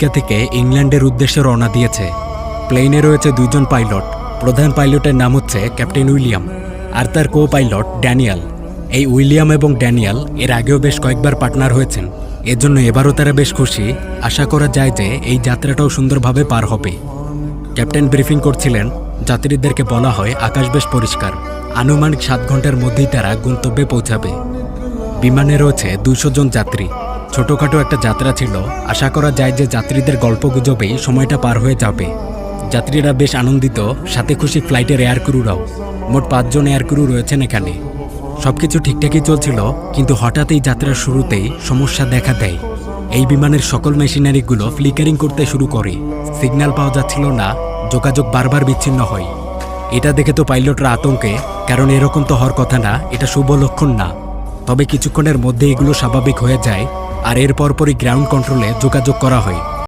America থেকে ইংল্যান্ডের উদ্দেশ্যে রওনা দিয়েছে। প্লেনে রয়েছে দুইজন পাইলট। প্রধান পাইলটের নাম হচ্ছে ক্যাপ্টেন উইলিয়াম, আর তার কো পাইলট ড্যানিয়েল। এই উইলিয়াম এবং ড্যানিয়েল এর আগেও বেশ কয়েকবার পার্টনার হয়েছেন, এজন্য এবারও তারা বেশ খুশি। আশা করা যায় যে এই যাত্রাটাও সুন্দরভাবে পার হবে। ক্যাপ্টেন ব্রিফিং করছিলেন। যাত্রীদেরকে বলা হয় আকাশ বেশ পরিষ্কার, আনুমানিক 7 ঘন্টার মধ্যেই তারা গন্তব্যে পৌঁছাবে। বিমানে রয়েছে 200 জন যাত্রী। ছোটোখাটো একটা যাত্রা ছিল। আশা করা যায় যে যাত্রীদের গল্পগুজবেই সময়টা পার হয়ে যাবে। যাত্রীরা বেশ আনন্দিত, সাথে খুশি ফ্লাইটের এয়ার ক্রুরাও। মোট 5 জন এয়ার ক্রু রয়েছেন এখানে। সবকিছু ঠিকঠাকই চলছিল, কিন্তু হঠাৎ এই যাত্রার শুরুতেই সমস্যা দেখা দেয়। এই বিমানের সকল মেশিনারিগুলো ফ্লিকারিং করতে শুরু করে। সিগন্যাল পাওয়া যাচ্ছিল না, যোগাযোগ বারবার বিচ্ছিন্ন হয়। এটা দেখে তো পাইলটরা আতঙ্কে, কারণ এরকম তো হওয়ার কথা না, এটা শুভ লক্ষণ না। তবে কিছুক্ষণের মধ্যে এগুলো স্বাভাবিক হয়ে যায়, আর এর পরপরই গ্রাউন্ড কন্ট্রোলে যোগাযোগ করা হয়।